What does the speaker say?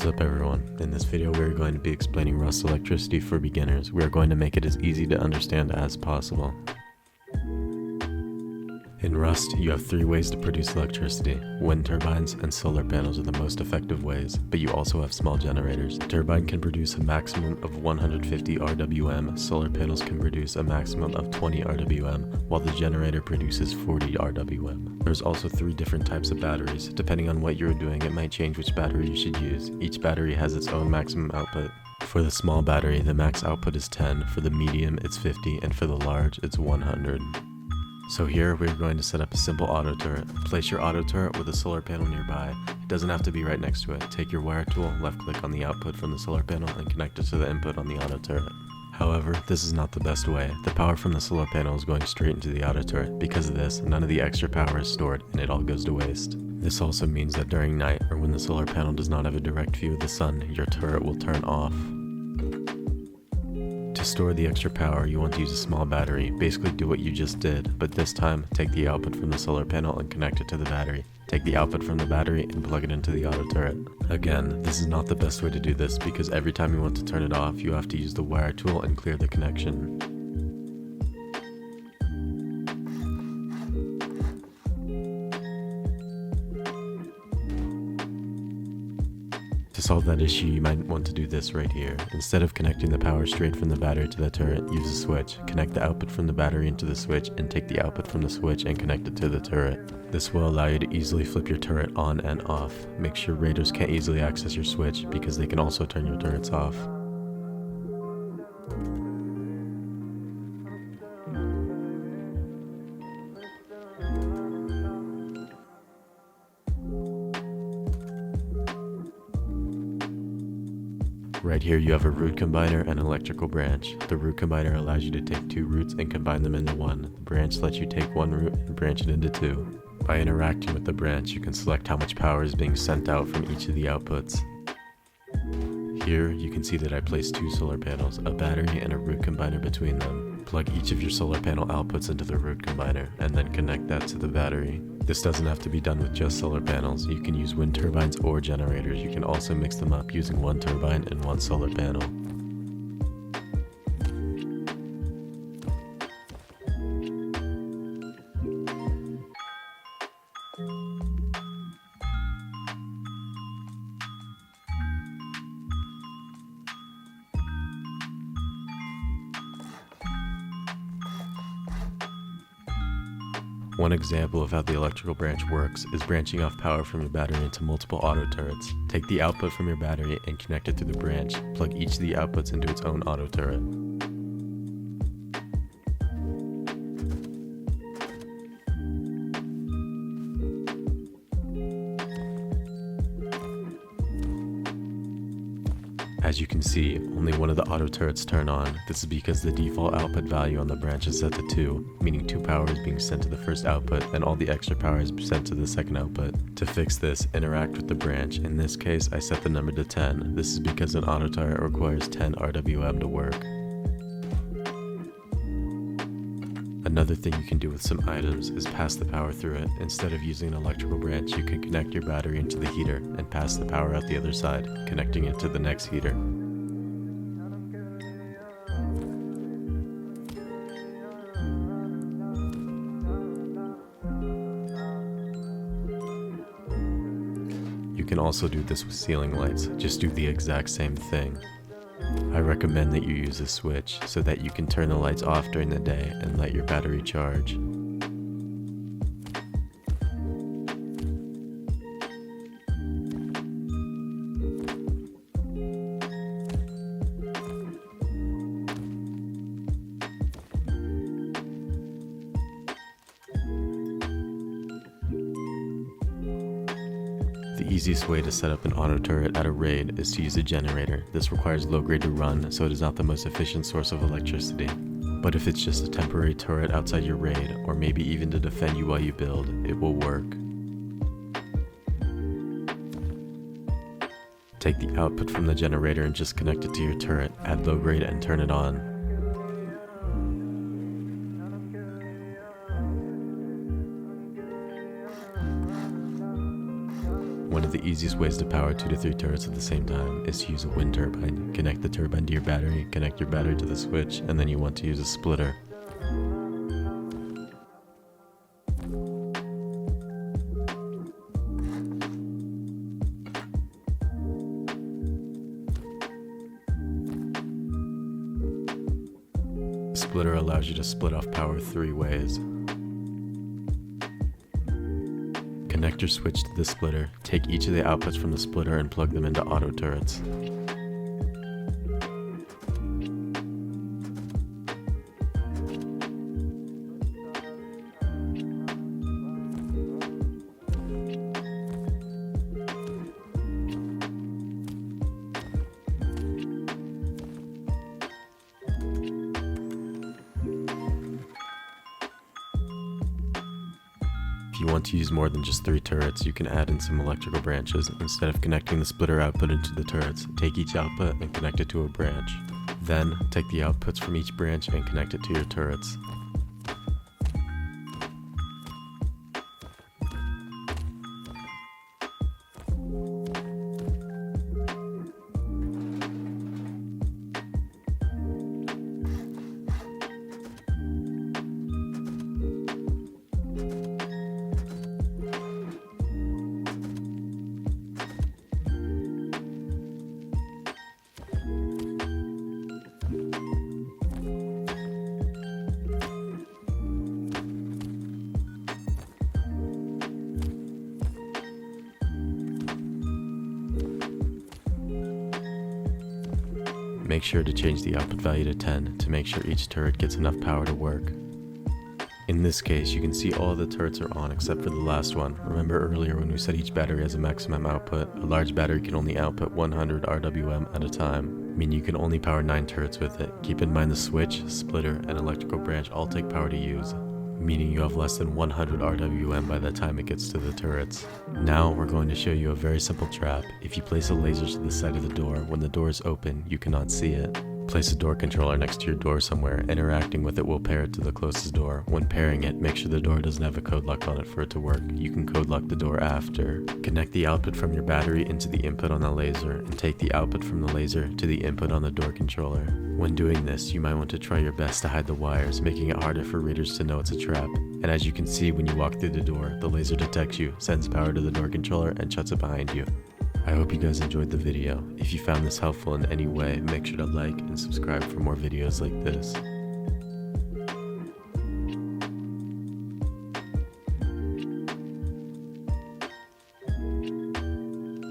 What's up everyone? In this video we are going to be explaining Rust electricity for beginners. We are going to make it as easy to understand as possible. In Rust, you have three ways to produce electricity. Wind turbines and solar panels are the most effective ways, but you also have small generators. A turbine can produce a maximum of 150 RWM, solar panels can produce a maximum of 20 RWM, while the generator produces 40 RWM. There's also three different types of batteries. Depending on what you're doing, it might change which battery you should use. Each battery has its own maximum output. For the small battery, the max output is 10, for the medium it's 50, and for the large it's 100. So here we're going to set up a simple auto turret. Place your auto turret with a solar panel nearby. It doesn't have to be right next to it. Take your wire tool, left click on the output from the solar panel and connect it to the input on the auto turret. However, this is not the best way. The power from the solar panel is going straight into the auto turret. Because of this, none of the extra power is stored and it all goes to waste. This also means that during night or when the solar panel does not have a direct view of the sun, your turret will turn off. To store the extra power, you want to use a small battery. Basically do what you just did, but this time take the output from the solar panel and connect it to the battery. Take the output from the battery and plug it into the auto turret. Again, this is not the best way to do this because every time you want to turn it off, you have to use the wire tool and clear the connection. To solve that issue, you might want to do this right here. Instead of connecting the power straight from the battery to the turret, use a switch. Connect the output from the battery into the switch and take the output from the switch and connect it to the turret. This will allow you to easily flip your turret on and off. Make sure raiders can't easily access your switch because they can also turn your turrets off. Right here you have a root combiner and an electrical branch. The root combiner allows you to take two roots and combine them into one. The branch lets you take one root and branch it into two. By interacting with the branch, you can select how much power is being sent out from each of the outputs. Here you can see that I placed two solar panels, a battery and a root combiner between them. Plug each of your solar panel outputs into the root combiner and then connect that to the battery. This doesn't have to be done with just solar panels. You can use wind turbines or generators. You can also mix them up using one turbine and one solar panel. One example of how the electrical branch works is branching off power from your battery into multiple auto turrets. Take the output from your battery and connect it to the branch. Plug each of the outputs into its own auto turret. As you can see, only one of the auto turrets turn on. This is because the default output value on the branch is set to 2, meaning 2 power is being sent to the first output and all the extra power is sent to the second output. To fix this, interact with the branch. In this case, I set the number to 10. This is because an auto turret requires 10 RWM to work. Another thing you can do with some items is pass the power through it. Instead of using an electrical branch, you can connect your battery into the heater and pass the power out the other side, connecting it to the next heater. You can also do this with ceiling lights. Just do the exact same thing. I recommend that you use a switch so that you can turn the lights off during the day and let your battery charge. The easiest way to set up an auto turret at a raid is to use a generator. This requires low grade to run, so it is not the most efficient source of electricity. But if it's just a temporary turret outside your raid, or maybe even to defend you while you build, it will work. Take the output from the generator and just connect it to your turret, add low grade and turn it on. One of the easiest ways to power 2 to 3 turrets at the same time is to use a wind turbine. Connect the turbine to your battery, connect your battery to the switch, and then you want to use a splitter. The splitter allows you to split off power 3 ways. Connect your switch to the splitter, take each of the outputs from the splitter and plug them into auto turrets. If you want to use more than just 3 turrets, you can add in some electrical branches. Instead of connecting the splitter output into the turrets, take each output and connect it to a branch. Then, take the outputs from each branch and connect it to your turrets. Make sure to change the output value to 10 to make sure each turret gets enough power to work. In this case, you can see all the turrets are on except for the last one. Remember earlier when we said each battery has a maximum output? A large battery can only output 100 RWM at a time, meaning you can only power 9 turrets with it. Keep in mind the switch, splitter, and electrical branch all take power to use, meaning you have less than 100 RWM by the time it gets to the turrets. Now we're going to show you a very simple trap. If you place a laser to the side of the door, when the door is open, you cannot see it. Place a door controller next to your door somewhere. Interacting with it will pair it to the closest door. When pairing it, make sure the door doesn't have a code lock on it for it to work. You can code lock the door after. Connect the output from your battery into the input on the laser, and take the output from the laser to the input on the door controller. When doing this, you might want to try your best to hide the wires, making it harder for readers to know it's a trap. And as you can see when you walk through the door, the laser detects you, sends power to the door controller, and shuts it behind you. I hope you guys enjoyed the video. If you found this helpful in any way, make sure to like and subscribe for more videos like this.